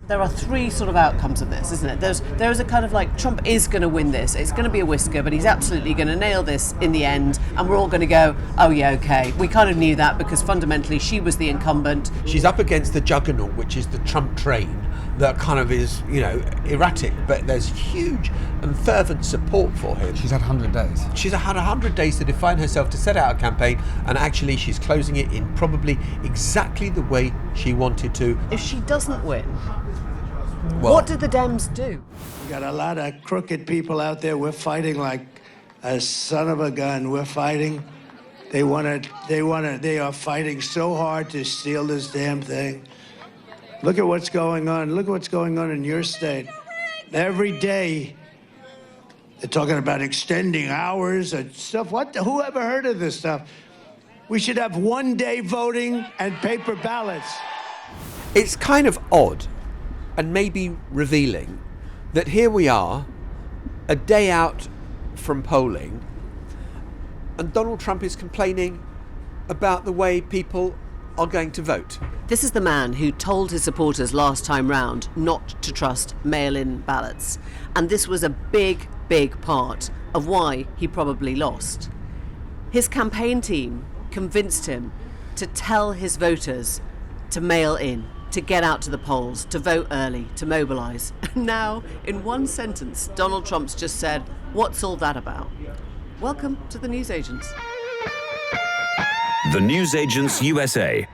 There are three sort of outcomes of this, isn't it? There is a kind of like, Trump is going to win this. It's going to be a whisker, but he's absolutely going to nail this in the end. And we're all going to go, oh yeah, okay. We kind of knew that because fundamentally she was the incumbent. She's up against the juggernaut, which is the Trump train that kind of is, erratic. But there's huge and fervent support for him. She's had 100 days. She's had 100 days to define herself, to set out a campaign. And actually she's closing it in probably exactly the way she wanted to. If she doesn't win, what did the Dems do? We got a lot of crooked people out there. We're fighting like a son of a gun. We're fighting. They are fighting so hard to steal this damn thing. Look at what's going on. Look at what's going on in your state. Every day, they're talking about extending hours and stuff. Who ever heard of this stuff? We should have one-day voting and paper ballots. It's kind of odd and maybe revealing that here we are, a day out from polling, and Donald Trump is complaining about the way people are going to vote. This is the man who told his supporters last time round not to trust mail-in ballots. And this was a big, big part of why he probably lost. His campaign team convinced him to tell his voters to mail in, to get out to the polls, to vote early, to mobilise. And now, in one sentence, Donald Trump's just said, what's all that about? Welcome to the Newsagents. The Newsagents USA.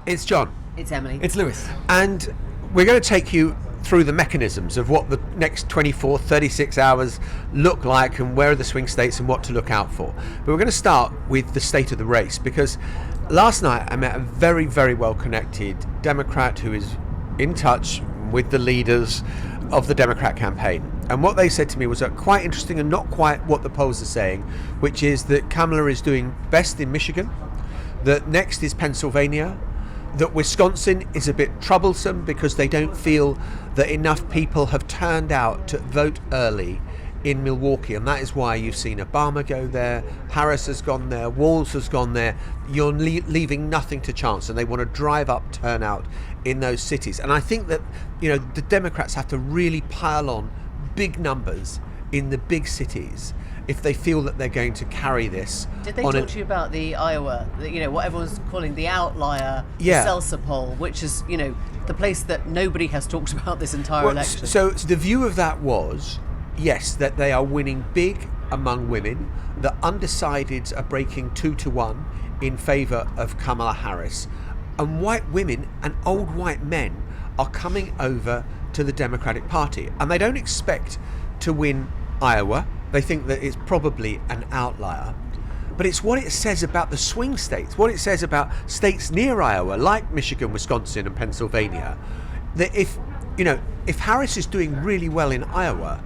It's John. It's Emily. It's Lewis. And we're going to take you through the mechanisms of what the next 24, 36 hours look like and where are the swing states and what to look out for. But we're going to start with the state of the race, because last night I met a very, very well-connected Democrat who is in touch with the leaders of the Democrat campaign. And what they said to me was quite interesting and not quite what the polls are saying, which is that Kamala is doing best in Michigan, that next is Pennsylvania, that Wisconsin is a bit troublesome because they don't feel that enough people have turned out to vote early in Milwaukee, and that is why you've seen Obama go there, Harris has gone there, Walz has gone there. You're leaving nothing to chance, and they want to drive up turnout in those cities. And I think that the Democrats have to really pile on big numbers in the big cities if they feel that they're going to carry this. Did they talk to you about the Iowa, what everyone's calling the outlier, Seltzer poll, which is, the place that nobody has talked about this entire election? So the view of that was, yes, that they are winning big among women, the undecideds are breaking 2-1 in favour of Kamala Harris, and white women and old white men are coming over to the Democratic Party, and they don't expect to win Iowa. They think that it's probably an outlier. But it's what it says about the swing states, what it says about states near Iowa, like Michigan, Wisconsin and Pennsylvania, that if Harris is doing really well in Iowa,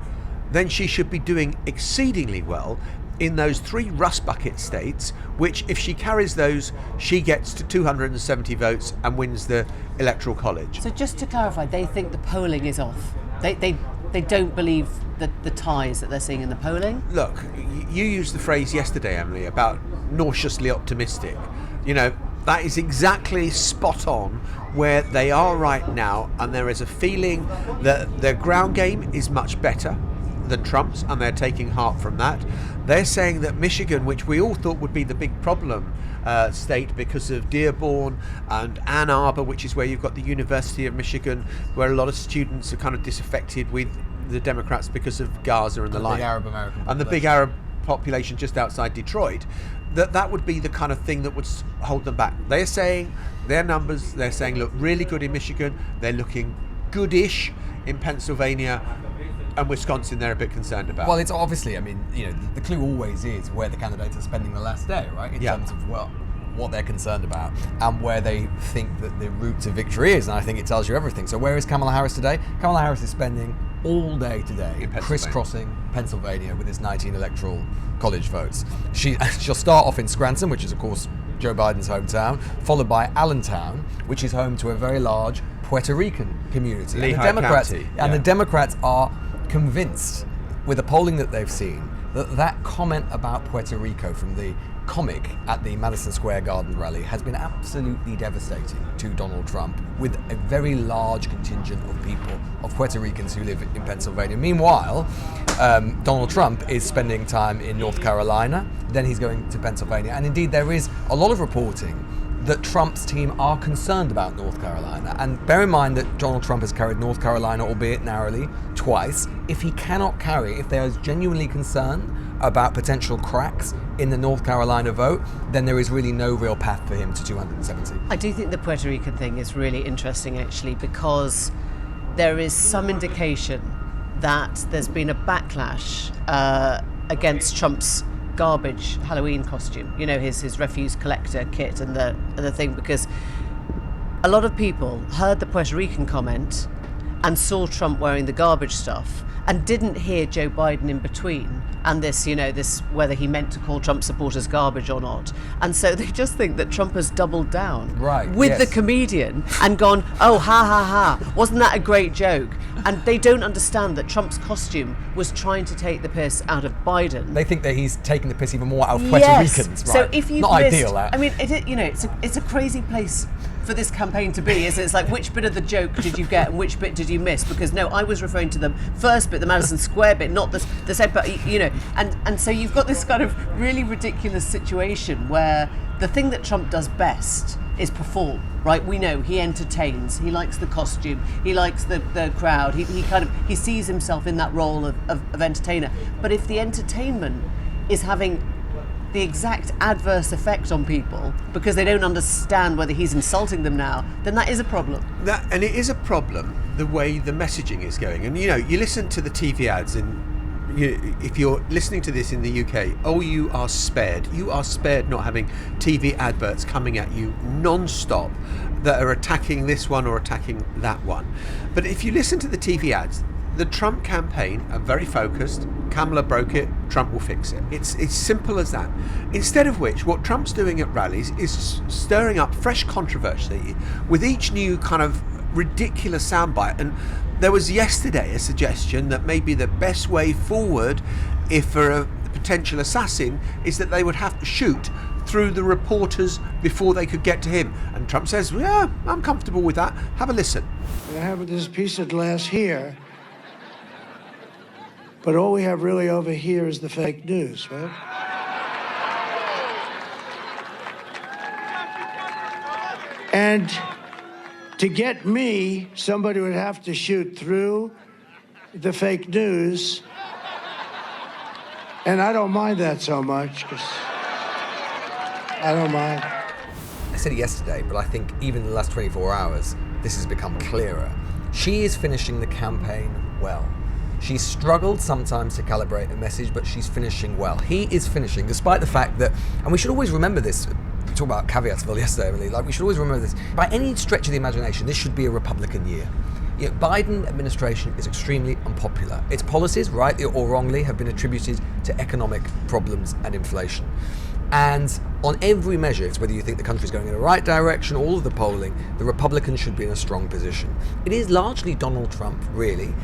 then she should be doing exceedingly well in those three rust bucket states, which if she carries those, she gets to 270 votes and wins the Electoral College. So just to clarify, they think the polling is off. They don't believe the ties that they're seeing in the polling? Look, you used the phrase yesterday, Emily, about nauseously optimistic. That is exactly spot on where they are right now, and there is a feeling that their ground game is much better than Trump's, and they're taking heart from that. They're saying that Michigan, which we all thought would be the big problem state because of Dearborn and Ann Arbor, which is where you've got the University of Michigan, where a lot of students are kind of disaffected with the Democrats because of Gaza and the like. Big Arab American and the big Arab population just outside Detroit, that would be the kind of thing that would hold them back. They're saying their numbers, they're saying look really good in Michigan, they're looking goodish in Pennsylvania, and Wisconsin they're a bit concerned about. Well, it's obviously, the clue always is where the candidates are spending the last day, right? In terms of, what they're concerned about and where they think that the route to victory is. And I think it tells you everything. So where is Kamala Harris today? Kamala Harris is spending all day today crisscrossing Pennsylvania with his 19 Electoral College votes. She'll start off in Scranton, which is, of course, Joe Biden's hometown, followed by Allentown, which is home to a very large Puerto Rican community. Lehigh County. The Democrats are convinced with the polling that they've seen, that comment about Puerto Rico from the comic at the Madison Square Garden rally has been absolutely devastating to Donald Trump, with a very large contingent of people, of Puerto Ricans who live in Pennsylvania. Meanwhile, Donald Trump is spending time in North Carolina, then he's going to Pennsylvania, and indeed there is a lot of reporting that Trump's team are concerned about North Carolina. And bear in mind that Donald Trump has carried North Carolina, albeit narrowly, twice. If he cannot carry, if they are genuinely concerned about potential cracks in the North Carolina vote, then there is really no real path for him to 270. I do think the Puerto Rican thing is really interesting, actually, because there is some indication that there's been a backlash against Trump's garbage Halloween costume, his refuse collector kit and the thing, because a lot of people heard the Puerto Rican comment and saw Trump wearing the garbage stuff and didn't hear Joe Biden in between, and this whether he meant to call Trump supporters garbage or not. And so they just think that Trump has doubled down with the comedian and gone, oh, ha, ha, ha, wasn't that a great joke? And they don't understand that Trump's costume was trying to take the piss out of Biden. They think that he's taking the piss even more out of Puerto Ricans. Right? So if you not missed, ideal, that. I mean, it's a crazy place for this campaign to be, isn't it? It's like, which bit of the joke did you get and which bit did you miss? Because no, I was referring to the first bit, the Madison Square bit, not the second bit, and so you've got this kind of really ridiculous situation where the thing that Trump does best is perform, right? We know he entertains, he likes the costume, he likes the crowd, he sees himself in that role of entertainer. But if the entertainment is having the exact adverse effect on people because they don't understand whether he's insulting them now, then that is a problem. And it is a problem the way the messaging is going. And you listen to the TV ads, and if you're listening to this in the UK, you are spared. You are spared not having TV adverts coming at you non-stop that are attacking this one or attacking that one. But if you listen to the TV ads, the Trump campaign are very focused. Kamala broke it, Trump will fix it. It's simple as that. Instead of which, what Trump's doing at rallies is stirring up fresh controversy with each new kind of ridiculous soundbite. And there was yesterday a suggestion that maybe the best way forward, if for a potential assassin, is that they would have to shoot through the reporters before they could get to him. And Trump says, yeah, I'm comfortable with that. Have a listen. I have this piece of glass here, but all we have really over here is the fake news, right? And to get me, somebody would have to shoot through the fake news. And I don't mind that so much, because I don't mind. I said it yesterday, but I think even in the last 24 hours, this has become clearer. She is finishing the campaign well. She's struggled sometimes to calibrate a message, but she's finishing well. He is finishing, despite the fact that, and we should always remember this, we talked about Caveatsville yesterday, really, we should always remember this, by any stretch of the imagination, this should be a Republican year. Biden administration is extremely unpopular. Its policies, rightly or wrongly, have been attributed to economic problems and inflation. And on every measure, it's whether you think the country's going in the right direction, all of the polling, the Republicans should be in a strong position. It is largely Donald Trump, really,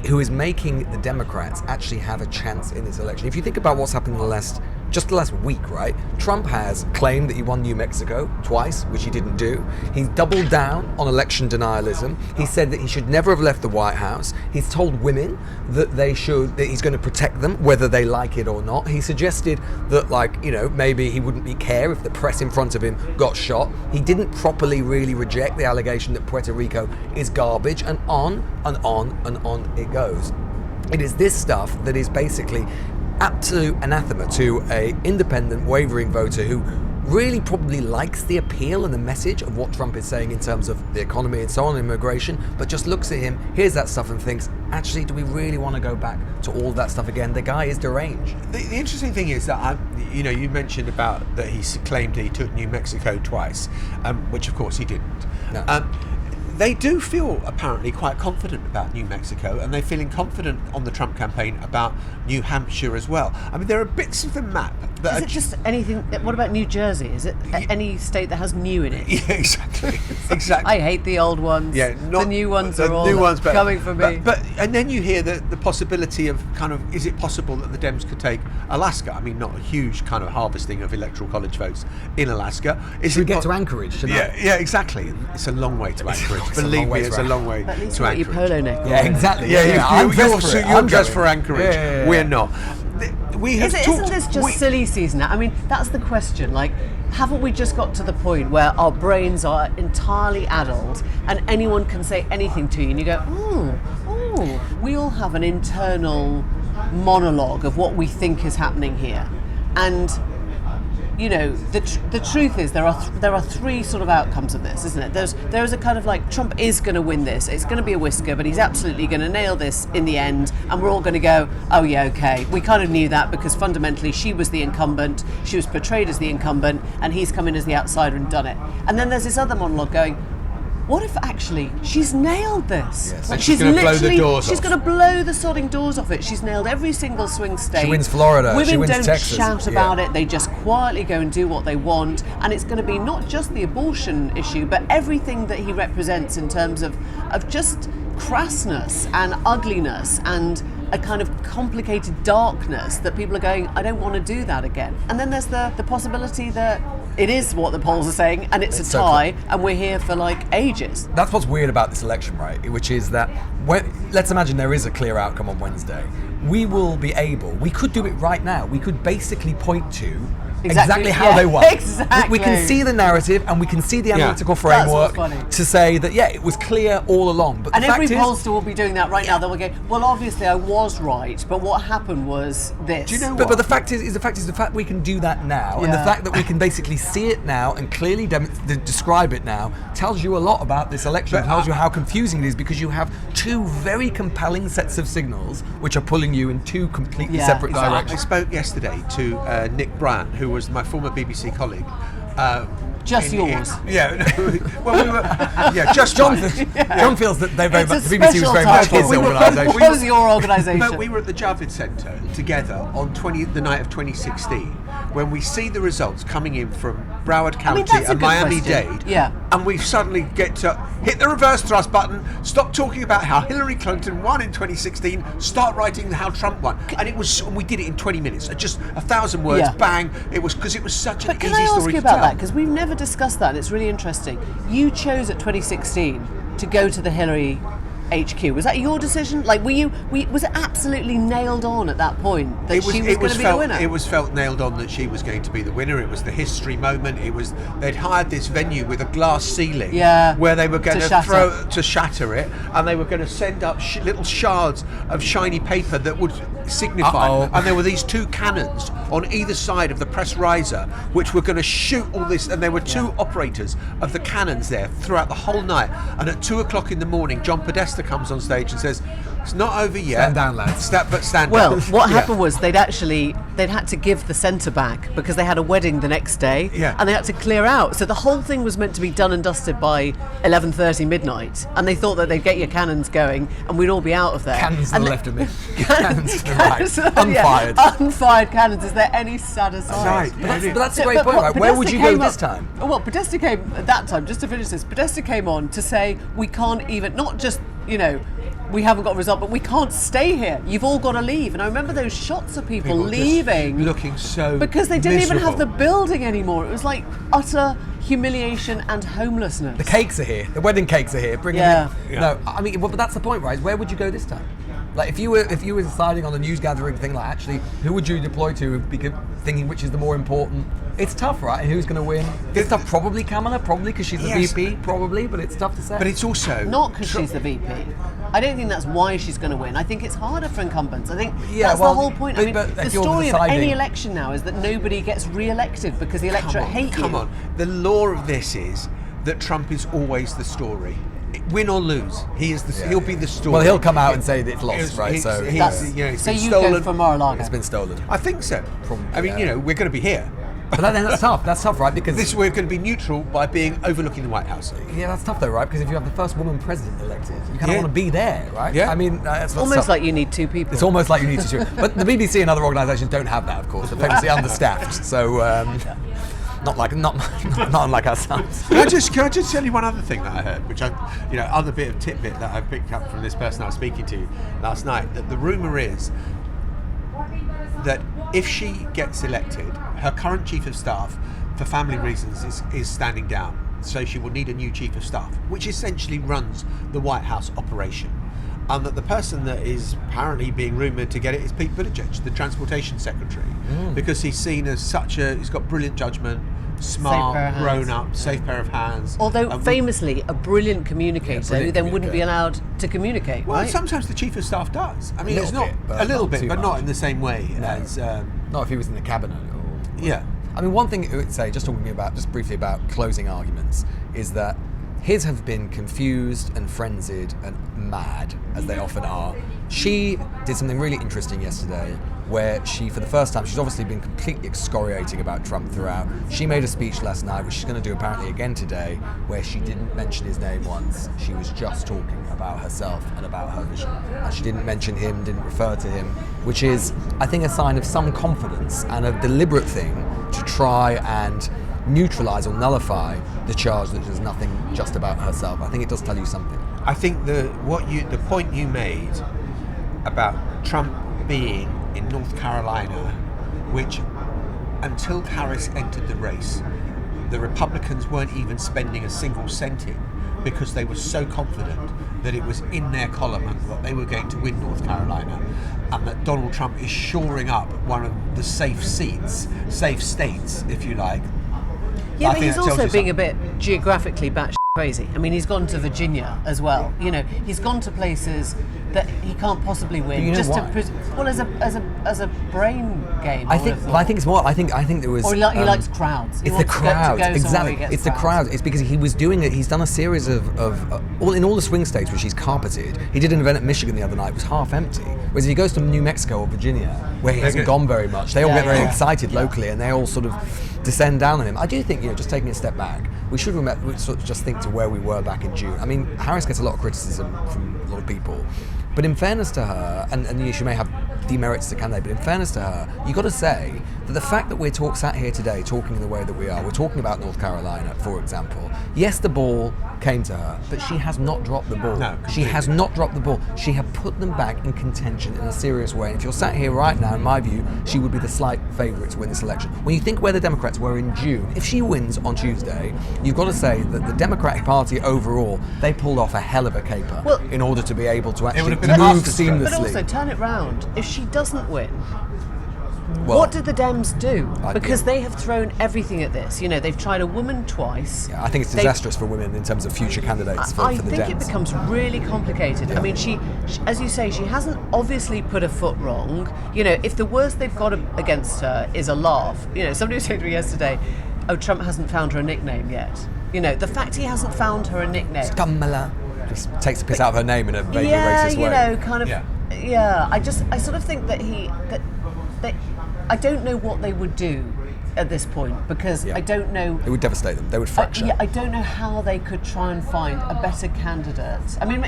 who is making the Democrats actually have a chance in this election. If you think about what's happened in the last week, right? Trump has claimed that he won New Mexico twice, which he didn't do. He's doubled down on election denialism. He said that he should never have left the White House. He's told women that he's going to protect them, whether they like it or not. He suggested that, maybe he wouldn't care if the press in front of him got shot. He didn't properly really reject the allegation that Puerto Rico is garbage, and on and on and on it goes. It is this stuff that is basically absolute anathema to a independent, wavering voter who really probably likes the appeal and the message of what Trump is saying in terms of the economy and so on, immigration, but just looks at him, hears that stuff and thinks, actually, do we really want to go back to all that stuff again? The guy is deranged. The interesting thing is that, you mentioned about that he claimed he took New Mexico twice, which of course he didn't. No. they do feel apparently quite confident about New Mexico, and they're feeling confident on the Trump campaign about New Hampshire as well. I mean, there are bits of the map that Is it just anything? What about New Jersey? Is it any state that has new in it? Yeah, exactly. Exactly. I hate the old ones. Yeah, the new ones are all but, coming for me. But and then you hear the possibility of kind of, is it possible that the Dems could take Alaska? I mean, not a huge kind of harvesting of Electoral College votes in Alaska. Should we get to Anchorage tonight? Yeah, exactly. It's a long way to Anchorage. Believe me, it's a long way At least to you got Anchorage. your polo neck on. Yeah, exactly. You're just for Anchorage. Yeah. We're not. We have Isn't this just silly season now? I mean, that's the question. Like, haven't we just got to the point where our brains are entirely adult and anyone can say anything to you and you go, we all have an internal monologue of what we think is happening here. And you know, the truth is there are three sort of outcomes of this, isn't it? There's a kind of like, Trump is going to win this. It's going to be a whisker, but he's absolutely going to nail this in the end. And we're all going to go, oh yeah, okay. We kind of knew that because fundamentally she was the incumbent. She was portrayed as the incumbent, and he's come in as the outsider and done it. And then there's this other monologue going, what if actually she's nailed this? Yes. Like, And she's gonna blow the doors She's off. going to blow the sodding doors off it. She's nailed every single swing state. She wins Florida. Women She wins don't Texas. shout Yeah. about it. They just quietly go and do what they want. And it's going to be not just the abortion issue, but everything that he represents in terms of just crassness and ugliness and a kind of complicated darkness that people are going, I don't want to do that again. And then there's the possibility that it is what the polls are saying and it's a so tie and we're here for like ages. That's what's weird about this election, right? Which is that, let's imagine there is a clear outcome on Wednesday. We could do it right now. We could basically point to exactly how they won. Exactly. We can see the narrative and we can see the analytical That's what's framework funny. to say that, it was clear all along. But And the fact every is, pollster will be doing that right now. They'll go, well, obviously I was right, but what happened was this. Do you know But the fact is the fact we can do that now, and the Yeah. fact that we can basically see it now and clearly describe it now tells you a lot about this election. It tells you how confusing it is because you have two very compelling sets of signals which are pulling you in two completely separate I directions. spoke yesterday to Nick Bryan, who was my former BBC colleague. Just yours. Well, we were. Yeah, just John, mine. John feels that they very It's a much, the BBC was very much special his title. organisation. What was your organisation? But we were at the Javits Centre together on the night of 2016 when we see the results coming in from Broward County that's a and good Miami-Dade. question. Yeah. And we suddenly get to hit the reverse thrust button, stop talking about how Hillary Clinton won in 2016, start writing how Trump won. And we did it in 20 minutes. Just 1,000 words, Yeah. bang. It was because it was such an But can easy I ask story you to about tell. that? Because we've never discussed that, and it's really interesting. You chose at 2016 to go to the Hillary HQ. Was that your decision? Like, was it absolutely nailed on at that point that she was going to be the winner? It was felt nailed on that she was going to be the winner. It was the history moment. They'd hired this venue with a glass ceiling, where they were going to shatter it, and they were going to send up little shards of shiny paper that would signify. And there were these two cannons on either side of the press riser, which were going to shoot all this. And there were two operators of the cannons there throughout the whole night. And at 2:00 in the morning, John Podesta comes on stage and says, "It's not over yet. Stand down, lads." Stand Well, down." what happened was they'd had to give the centre back because they had a wedding the next day, and they had to clear out. So the whole thing was meant to be done and dusted by 11:30 midnight, and they thought that they'd get your cannons going and we'd all be out of there. Cannons to and the left of me. Cannons to the right. Unfired. Unfired cannons. Is there any sadder sight? Right. But that's a great point, right? Where would you go this time? Well, Podesta came at that time, just to finish this, Podesta came on to say we can't even, not just, we haven't got a result, but we can't stay here. You've all got to leave. And I remember those shots of people leaving. just looking so because they didn't even have the miserable. building anymore. It was like utter humiliation and homelessness. The cakes are here. The wedding cakes are here. Bring them in. Yeah. No, I mean, but that's the point, right? Where would you go this time? Like, if you were deciding on a news gathering thing, like, actually, who would you deploy to? Thinking which is the more important. It's tough, right? And who's going to win? It's tough. Probably Kamala. Probably because she's the VP. Probably, but it's tough to say. But it's also Not because she's the VP. I don't think that's why she's going to win. I think it's harder for incumbents. I think that's the whole point. I mean, but the if you're story of deciding- any election now is that nobody gets re-elected because the electorate hate you. Come on. The law of this is that Trump is always the story. Win or lose, he'll be the story. Well, he'll come out and say that it's lost, right? He's So been So you stolen. go for Mar-a-Lago. it's been stolen. I think so. Probably, I mean, we're going to be here. But that's tough. That's tough, right? Because We're going to be neutral by being overlooking the White House. yeah, that's tough though, right? Because if you have the first woman president elected, you kind of Yeah. want to be there, right? Yeah. I mean, that's what's Almost tough. like you need two people. It's almost like you need to. But the BBC and other organisations don't have that, of course. They're famously understaffed, so not unlike ourselves. Can I just tell you one other thing that I heard, which other bit of tidbit that I picked up from this person I was speaking to last night, that the rumour is that if she gets elected, her current chief of staff, for family reasons, is standing down. So she will need a new chief of staff, which essentially runs the White House operation. And that the person that is apparently being rumoured to get it is Pete Buttigieg, the transportation secretary, because he's seen as he's got brilliant judgment, smart, pair of hands. grown up, safe pair of hands. Although famously a brilliant communicator brilliant who then wouldn't be communicator. allowed to communicate, Well, right? sometimes the chief of staff does. I mean, Little it's not bit, but a little not bit, too but much. not in the same way as. Not if he was in the cabinet. Or, Yeah. I mean, one thing I would say, just briefly about closing arguments, is that his have been confused and frenzied and mad, as they often are. She did something really interesting yesterday, where she, for the first time, she's obviously been completely excoriating about Trump throughout. She made a speech last night, which she's going to do apparently again today, where she didn't mention his name once. She was just talking about herself and about her vision. And she didn't mention him, didn't refer to him, which is, I think, a sign of some confidence and a deliberate thing to try and neutralise or nullify the charge that there's nothing just about herself. I think it does tell you something. I think the point you made about Trump being in North Carolina, which until Harris entered the race, the Republicans weren't even spending a single cent in, because they were so confident that it was in their column that they were going to win North Carolina, and that Donald Trump is shoring up one of the safe states, if you like. Yeah, I but think he's that tells also you being a something. bit geographically batshit crazy. I mean, he's gone to Virginia as well. You know, he's gone to places that he can't possibly win. But you know just why? well, as a brain game. I think it's more. I think there was. Or he likes crowds. He It's the wants to crowd, go somewhere exactly. he gets It's the crowds. crowd. It's because he was doing it. He's done a series of all the swing states which he's carpeted. He did an event at Michigan the other night. It was half empty. Whereas if he goes to New Mexico or Virginia, where he hasn't gone very much, they all get very excited locally, and they all sort of descend down on him. I do think, just taking a step back, we should sort of just think to where we were back in June. I mean, Harris gets a lot of criticism from a lot of people, but in fairness to her, and she may have demerits as a candidate, but in fairness to her, you've got to say that the fact that we're sat here today talking in the way that we are, we're talking about North Carolina, for example. Yes, the ball came to her, but she has not dropped the ball. No, She has not dropped the ball. She has put them back in contention in a serious way. And if you're sat here right now, in my view, she would be the slight favourite to win this election. When you think where the Democrats were in June, if she wins on Tuesday, you've got to say that the Democratic Party overall, they pulled off a hell of a caper in order to be able to actually would have been a move masterstroke. seamlessly. But also, turn it round. If she doesn't win, Well, what did the Dems do? I- Because they have thrown everything at this. They've tried a woman twice. I think it's They- disastrous for women in terms of future candidates for I the think Dems. it becomes really complicated. Yeah. I mean, she, as you say, she hasn't obviously put a foot wrong. If the worst they've got against her is a laugh, somebody was saying to me yesterday, "Oh, Trump hasn't found her a nickname yet." The fact he hasn't found her a nickname. Kamala just takes the piss out of her name in a vaguely Yeah, racist way. kind of. Yeah. Yeah, I sort of think that I don't know what they would do at this point, because Yeah. I don't know. It would devastate them. They would fracture. I don't know how they could try and find a better candidate. I mean,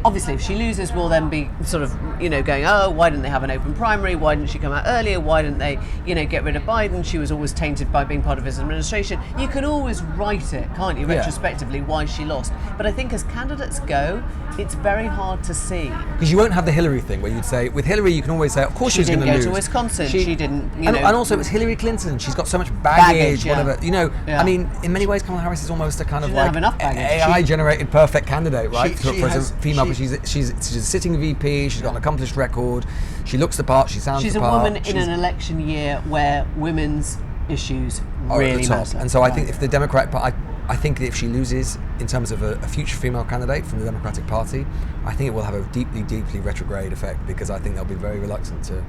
obviously if she loses, we'll then be sort of, going, oh, why didn't they have an open primary? Why didn't she come out earlier? Why didn't they, get rid of Biden? She was always tainted by being part of his administration. You can always write it, can't you, Yeah. retrospectively, why she lost. But I think as candidates go, it's very hard to see. Because you won't have the Hillary thing where you'd say, with Hillary, you can always say, of course She she's going didn't to go lose. to Wisconsin. She didn't, and also it was Hillary Clinton. She's got so much baggage, yeah. whatever. Yeah. I mean, in many ways, Kamala Harris is almost a kind of She doesn't like have enough baggage. AI-generated perfect candidate, right? She for has- a female, she- but she's a sitting VP. She's got an accomplished record. She looks the part. She sounds She's the a part. woman in an election year where women's issues are really at the top. matter. And so I think if the Democratic Party, I think that if she loses in terms of a future female candidate from the Democratic Party, I think it will have a deeply, deeply retrograde effect, because I think they'll be very reluctant to.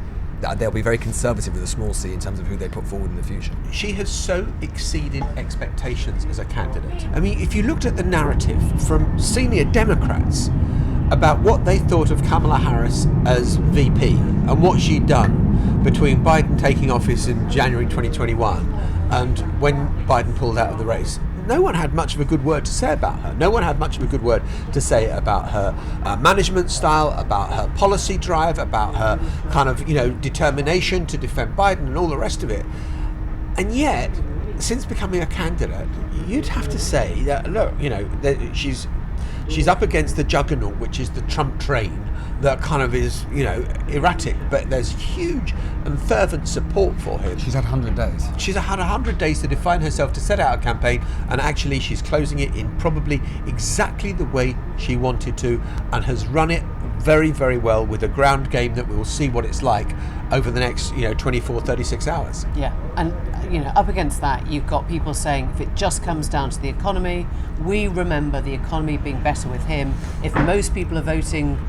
They'll be very conservative with a small c in terms of who they put forward in the future. She has so exceeded expectations as a candidate. I mean, if you looked at the narrative from senior Democrats about what they thought of Kamala Harris as VP and what she'd done between Biden taking office in January 2021 And when Biden pulled out of the race, no one had much of a good word to say about her. No one had much of a good word to say about her management style, about her policy drive, about her kind of, determination to defend Biden and all the rest of it. And yet, since becoming a candidate, you'd have to say that, look, that she's up against the juggernaut, which is the Trump train, that kind of is, erratic, but there's huge and fervent support for him. She's had 100 days. She's had 100 days to define herself, to set out a campaign, and actually she's closing it in probably exactly the way she wanted to, and has run it very, very well with a ground game that we'll see what it's like over the next, 24, 36 hours. Yeah, and up against that, you've got people saying if it just comes down to the economy, we remember the economy being better with him. If most people are voting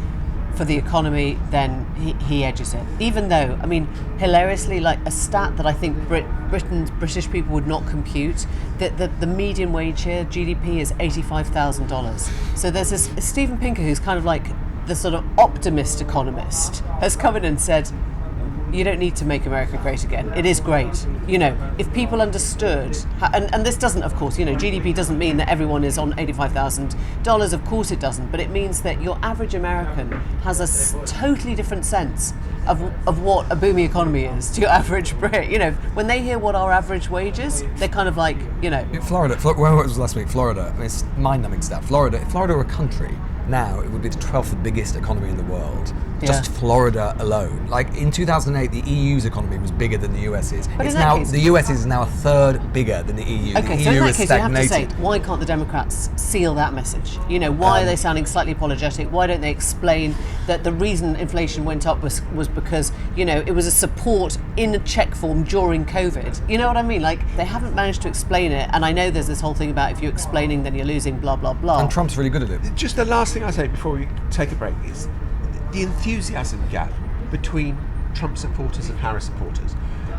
for the economy, then he edges it. Even though, hilariously, like a stat that I think British people would not compute, that the median wage here, GDP, is $85,000. So there's this Steven Pinker, who's kind of like the sort of optimist economist, has come in and said, you don't need to make America great again. It is great. If people understood, and this doesn't, of course, GDP doesn't mean that everyone is on $85,000. Of course it doesn't. But it means that your average American has a totally different sense of what a booming economy is to your average Brit. When they hear what our average wage is, they're kind of like, Florida, where was last week? Florida. It's mind-numbing stuff. Florida, if Florida were a country, now it would be the 12th biggest economy in the world. Just Florida alone. Like in 2008, the EU's economy was bigger than the US's. But the US is now a third bigger than the EU. Okay, the so in EU that is case, you have to stagnated. say, why can't the Democrats seal that message? Why are they sounding slightly apologetic? Why don't they explain that the reason inflation went up was because, it was a support in a check form during COVID? You know what I mean? Like, they haven't managed to explain it. And I know there's this whole thing about if you're explaining, then you're losing, blah, blah, blah. And Trump's really good at it. Just the last thing I say before we take a break is the enthusiasm gap between Trump supporters and Harris supporters.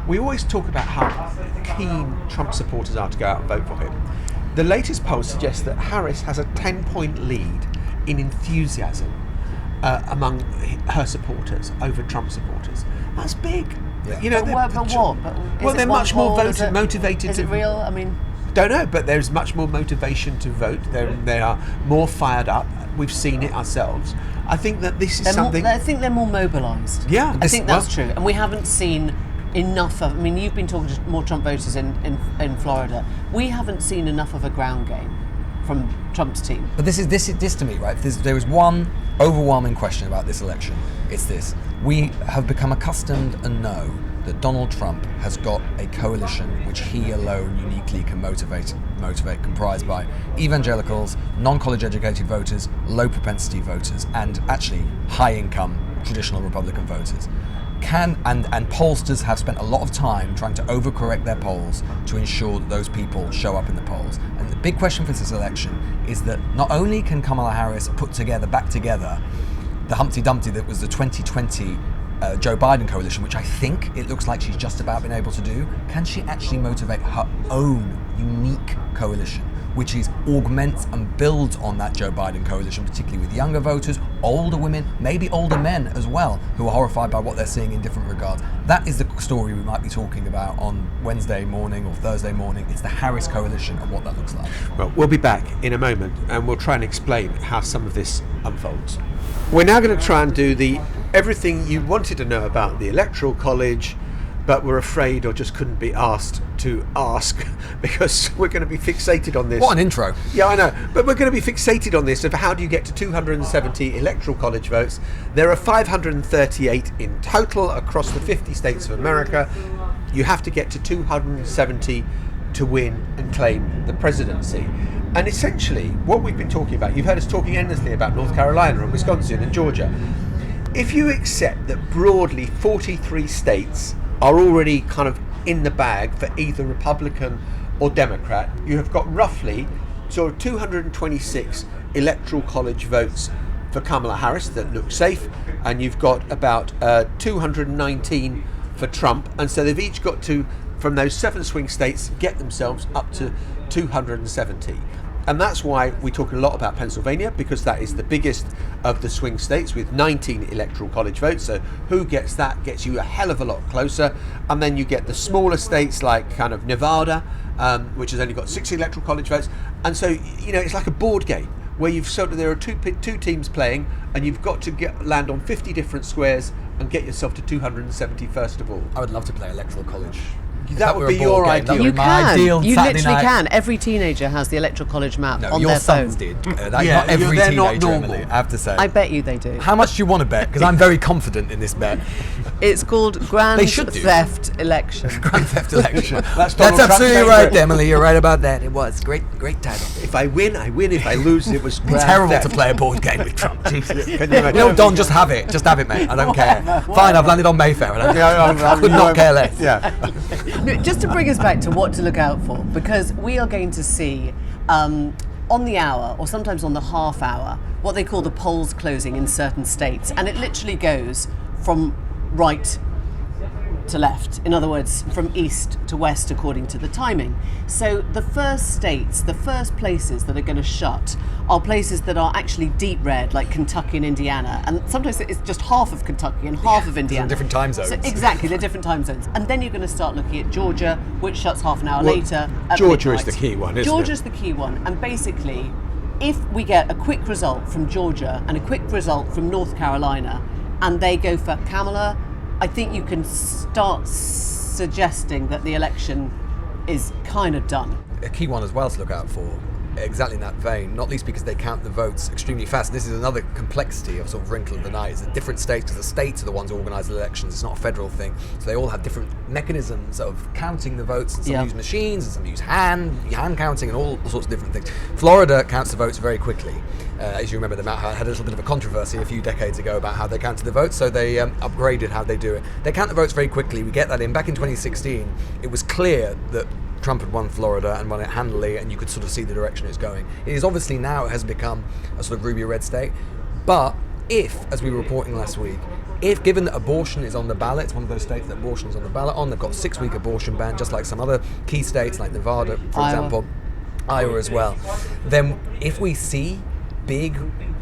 We always talk about how keen Trump supporters are to go out and vote for him. The latest poll suggests that Harris has a 10-point lead in enthusiasm among her supporters over Trump supporters. That's big. Yeah. But what? They're much more motivated. Is it real? Don't know, but there's much more motivation to vote. They are more fired up. We've seen it ourselves. I think that this is something. I think they're more mobilised. Yeah, I think that's true, and we haven't seen enough of. You've been talking to more Trump voters in Florida. We haven't seen enough of a ground game from Trump's team. But this to me, right? There is one overwhelming question about this election. It's this: we have become accustomed and know that Donald Trump has got a coalition which he alone uniquely can motivate, comprised by evangelicals, non-college educated voters, low propensity voters, and actually high income traditional Republican voters. And pollsters have spent a lot of time trying to overcorrect their polls to ensure that those people show up in the polls. And the big question for this election is that not only can Kamala Harris put back together the Humpty Dumpty that was the 2020 Joe Biden coalition, which I think it looks like she's just about been able to do, can she actually motivate her own unique coalition, which is augments and builds on that Joe Biden coalition, particularly with younger voters, older women, maybe older men as well, who are horrified by what they're seeing in different regards. That is the story we might be talking about on Wednesday morning or Thursday morning. It's the Harris coalition and what that looks like. Well, we'll be back in a moment and we'll try and explain how some of this unfolds. We're now going to try and do everything you wanted to know about the Electoral College, but were afraid or just couldn't be asked to ask because we're going to be fixated on this. What an intro. Yeah, I know. But we're going to be fixated on this of how do you get to 270 Electoral College votes. There are 538 in total across the 50 states of America. You have to get to 270 to win and claim the presidency. And essentially, what we've been talking about, you've heard us talking endlessly about North Carolina and Wisconsin and Georgia. If you accept that broadly 43 states are already kind of in the bag for either Republican or Democrat, you have got roughly sort of 226 Electoral College votes for Kamala Harris that look safe, and you've got about 219 for Trump, and so they've each got to, from those 7 swing states, get themselves up to 270. And that's why we talk a lot about Pennsylvania, because that is the biggest of the swing states with 19 electoral college votes. So who gets that gets you a hell of a lot closer. And then you get the smaller states like kind of Nevada, which has only got 6 electoral college votes. And so, it's like a board game where there are two teams playing, and you've got to land on 50 different squares and get yourself to 270 first of all. I would love to play Electoral College. That would be your ideal. You can. You Saturday literally night. can. Every teenager has the Electoral College map on your their phone. sons did. Yeah, Not every they're not teenager, normal. Emily, I have to say. I bet you they do. How much do you want to bet? Because I'm very confident in this bet. It's called Grand They should do. Theft Election. Grand Theft Election. That's That's Donald Trump's absolutely favourite. right, Emily. You're right about that. It was great title. If I win, I win. If I lose, it was grand Terrible theft. to play a board game with Trump. Jesus. Can you imagine? No, Don, just have it. Just have it, mate. I don't care. Fine, I've landed on Mayfair. I could not care less. Yeah. No, just to bring us back to what to look out for, because we are going to see on the hour, or sometimes on the half hour, what they call the polls closing in certain states, and it literally goes from right to left. In other words, from east to west according to the timing. So the first states, the first places that are going to shut are places that are actually deep red, like Kentucky and Indiana, and sometimes it's just half of Kentucky and half of Indiana. different time zones. So exactly, they're different time zones. And then you're going to start looking at Georgia, which shuts half an hour Well, later at Georgia is midnight. the key one, isn't it? Georgia's the key one, and basically, if we get a quick result from Georgia and a quick result from North Carolina, and they go for Kamala, I think you can start suggesting that the election is kind of done. A key one as well to look out for, exactly in that vein, not least because they count the votes extremely fast. This is another complexity of sort of wrinkle of the night, is that different states, because the states are the ones who organise the elections, it's not a federal thing, so they all have different mechanisms of counting the votes, and some use machines, and some use hand counting, and all sorts of different things. Florida counts the votes very quickly. As you remember, they had a little bit of a controversy a few decades ago about how they counted the votes, so they upgraded how they do it. They count the votes very quickly. We get that in. Back in 2016, it was clear that Trump had won Florida and won it handily, and you could sort of see the direction it's going. It is obviously now, it has become a sort of ruby red state. But if, as we were reporting last week, if given that abortion is on the ballot, it's one of those states that abortion is on the ballot on, they've got a 6-week abortion ban, just like some other key states like Nevada, for example, Iowa as well, then if we see big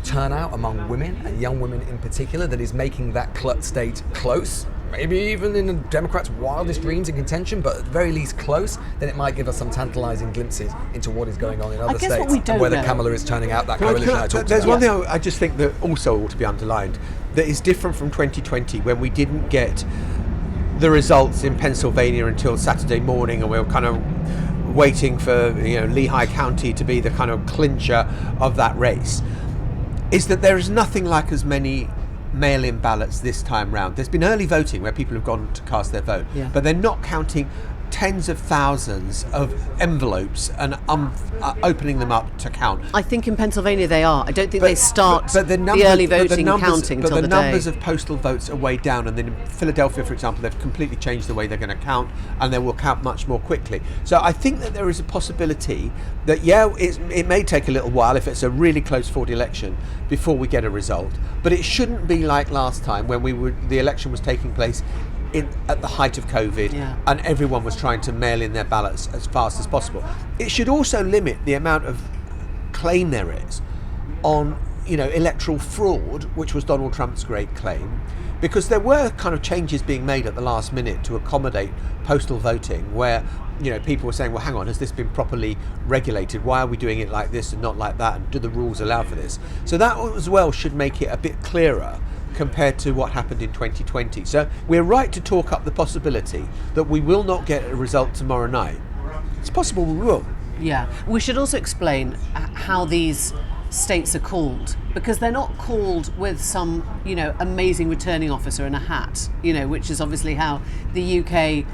turnout among women, and young women in particular, that is making that state close, maybe even in the Democrats' wildest dreams in contention, but at the very least close, then it might give us some tantalising glimpses into what is going on in other guess what states, we don't and whether know. Kamala is turning out that coalition I talked There's about. one thing I just think that also ought to be underlined, that is different from 2020, when we didn't get the results in Pennsylvania until Saturday morning, and we were kind of waiting for Lehigh County to be the kind of clincher of that race, is that there is nothing like as many mail-in ballots this time round. There's been early voting where people have gone to cast their vote, but they're not counting tens of thousands of envelopes and opening them up to count. I think in Pennsylvania they are. I don't think they start but the early voting numbers, counting till the the numbers day. of postal votes are way down, and then in Philadelphia, for example, they've completely changed the way they're going to count, and they will count much more quickly. So I think that there is a possibility that it may take a little while if it's a really close fought election before we get a result, but it shouldn't be like last time when the election was taking place at the height of COVID, and everyone was trying to mail in their ballots as fast as possible. It should also limit the amount of claim there is on electoral fraud, which was Donald Trump's great claim, because there were kind of changes being made at the last minute to accommodate postal voting, where people were saying, well, hang on, has this been properly regulated? Why are we doing it like this and not like that? And do the rules allow for this? So that as well should make it a bit clearer compared to what happened in 2020. So we're right to talk up the possibility that we will not get a result tomorrow night. It's possible we will. Yeah. We should also explain how these states are called, because they're not called with some, amazing returning officer in a hat, which is obviously how the UK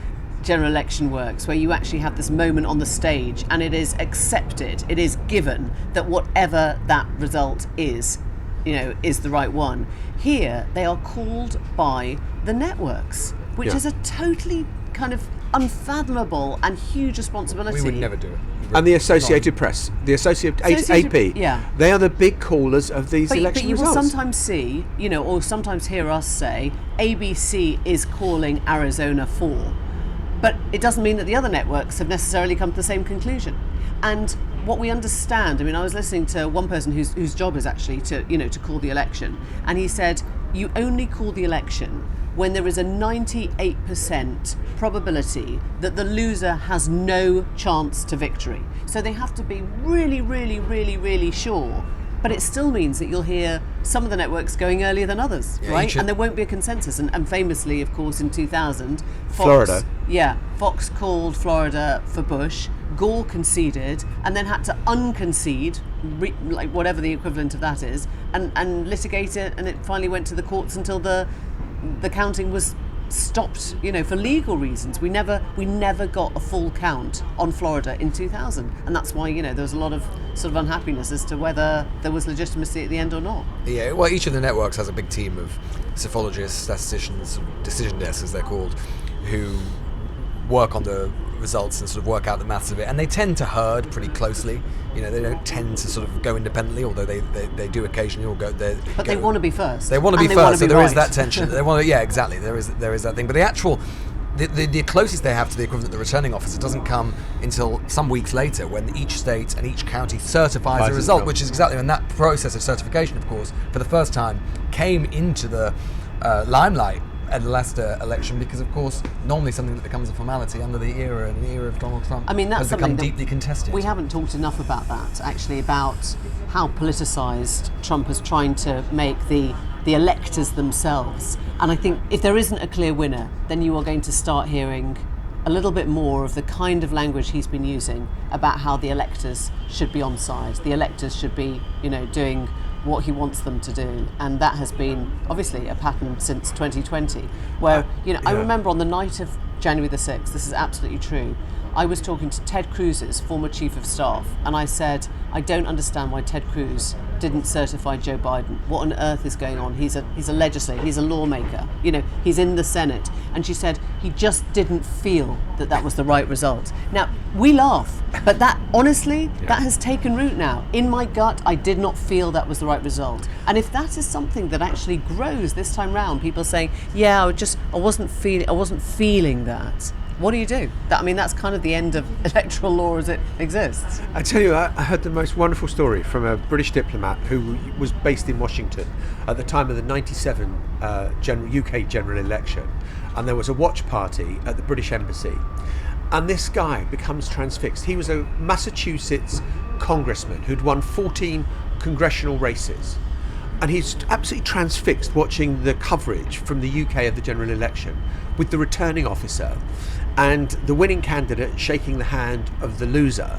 general election works, where you actually have this moment on the stage and it is accepted, it is given that whatever that result is the right one. Here, they are called by the networks, which is a totally kind of unfathomable and huge responsibility. We would never do it. And the Associated Press, the Associated AP, they are the big callers of these election results. But you will sometimes see, or sometimes hear us say, ABC is calling Arizona 4. But it doesn't mean that the other networks have necessarily come to the same conclusion. And what we understand. I mean, I was listening to one person whose job is actually to call the election, and he said you only call the election when there is a 98% probability that the loser has no chance to victory. So they have to be really, really, really, really sure. But it still means that you'll hear some of the networks going earlier than others, right? And there won't be a consensus. And famously, of course, in 2000, Florida. Yeah, Fox called Florida for Bush. Goodall conceded and then had to unconcede, like whatever the equivalent of that is, and litigate it. And it finally went to the courts until the counting was stopped, for legal reasons. We never got a full count on Florida in 2000, and that's why there was a lot of sort of unhappiness as to whether there was legitimacy at the end or not. Yeah, well, each of the networks has a big team of psephologists, statisticians, decision desks as they're called, who work on the results and sort of work out the maths of it, and they tend to herd pretty closely. They don't tend to sort of go independently, although they do occasionally all go. But they want to be first. They want to be first, so there is that tension. They want to, yeah, exactly. There is that thing. But the actual, the closest they have to the equivalent of the returning officer doesn't come until some weeks later, when each state and each county certifies the result, which is exactly when that process of certification, of course, for the first time came into the limelight at the last election, because of course normally something that becomes a formality under the era of Donald Trump has become deeply contested. We haven't talked enough about that, actually, about how politicised Trump is trying to make the electors themselves. And I think if there isn't a clear winner, then you are going to start hearing a little bit more of the kind of language he's been using about how the electors should be on side. The electors should be, doing what he wants them to do, and that has been obviously a pattern since 2020, where I remember on the night of January the 6th, this is absolutely true, I was talking to Ted Cruz's former chief of staff, and I said, I don't understand why Ted Cruz didn't certify Joe Biden. What on earth is going on? He's a legislator, he's a lawmaker, he's in the Senate. And she said he just didn't feel that was the right result. Now, we laugh, but that, honestly, that has taken root now. In my gut, I did not feel that was the right result. And if that is something that actually grows this time round, people saying, I wasn't feeling that. What do you do? That's kind of the end of electoral law as it exists. I tell you, I heard the most wonderful story from a British diplomat who was based in Washington at the time of the 97 UK general election, and there was a watch party at the British Embassy, and this guy becomes transfixed. He was a Massachusetts congressman who'd won 14 congressional races, and he's absolutely transfixed watching the coverage from the UK of the general election with the returning officer and the winning candidate shaking the hand of the loser,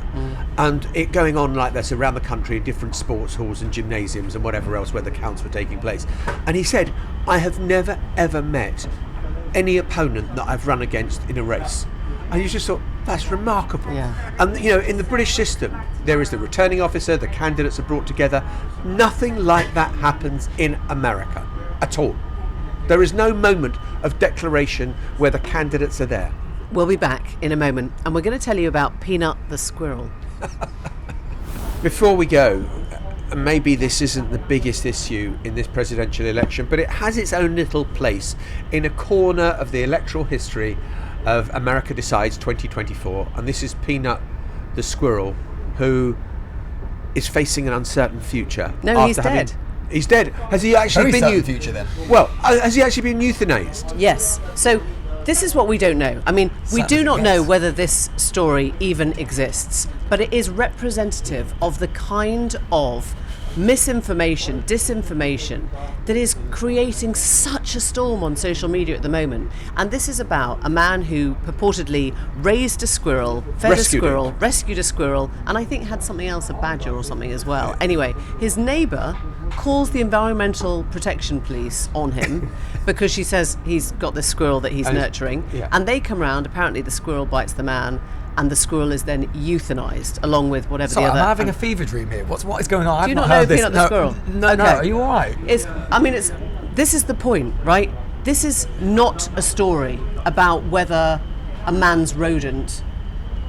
and it going on like this around the country in different sports halls and gymnasiums and whatever else where the counts were taking place. And he said, I have never ever met any opponent that I've run against in a race. And you just thought, that's remarkable. Yeah. And in the British system, there is the returning officer, the candidates are brought together. Nothing like that happens in America at all. There is no moment of declaration where the candidates are there. We'll be back in a moment, and we're going to tell you about Peanut the squirrel. Before we go, maybe this isn't the biggest issue in this presidential election, but it has its own little place in a corner of the electoral history of America Decides 2024, and this is Peanut the squirrel, who is facing an uncertain future. No, he's dead. He's dead. Has he actually been future then? Well, has he actually been euthanized? Yes. So this is what we don't know. We do not know whether this story even exists, but it is representative of the kind of misinformation, disinformation that is creating such a storm on social media at the moment. And this is about a man who purportedly raised a squirrel, rescued a squirrel, and I think had something else, a badger or something as well. Anyway, his neighbour calls the Environmental Protection Police on him because she says he's got this squirrel that he's nurturing. Yeah. And they come round, apparently the squirrel bites the man, and the squirrel is then euthanized along with whatever the other. I'm having a fever dream here. What is going on? Do you not know Peanut the squirrel? No, okay. No. Are you all right? This is the point, right? This is not a story about whether a man's rodent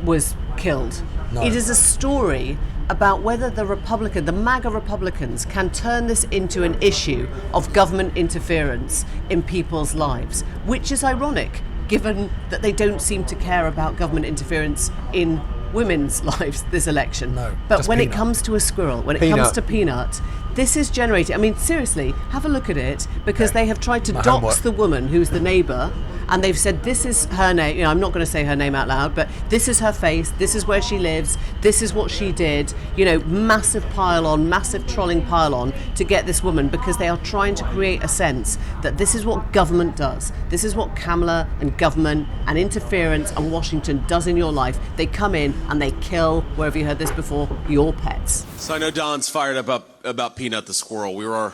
was killed. No. It is a story about whether the MAGA Republicans can turn this into an issue of government interference in people's lives, which is ironic, given that they don't seem to care about government interference in women's lives, this election. No, but just when Peanut. it comes to a squirrel, when it Peanut. comes to Peanut, this is generating. I mean, seriously, have a look at it, because they have tried to My dox homework. the woman who's the neighbour, and they've said this is her name. You know, I'm not going to say her name out loud, but this is her face. This is where she lives. This is what she did. You know, massive pile-on, massive trolling pile-on to get this woman, because they are trying to create a sense that this is what government does. This is what Kamala and government and interference and Washington does in your life. They come in and they kill, where have you heard this before, your pets. So I know Don's fired up about Peanut the squirrel. We were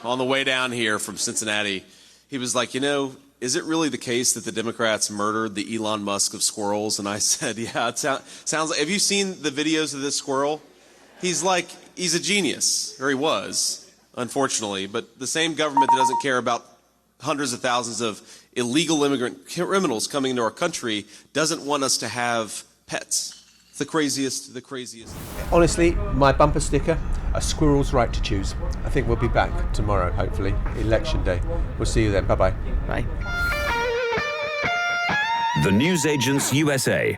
on the way down here from Cincinnati. He was like, is it really the case that the Democrats murdered the Elon Musk of squirrels? And I said, yeah, it sounds like. Have you seen the videos of this squirrel? He's a genius, or he was, unfortunately. But the same government that doesn't care about hundreds of thousands of illegal immigrant criminals coming into our country doesn't want us to have pets. It's the craziest. Honestly, my bumper sticker, a squirrel's right to choose. I think we'll be back tomorrow, hopefully, Election Day. We'll see you then. Bye-bye. Right. The Newsagents USA.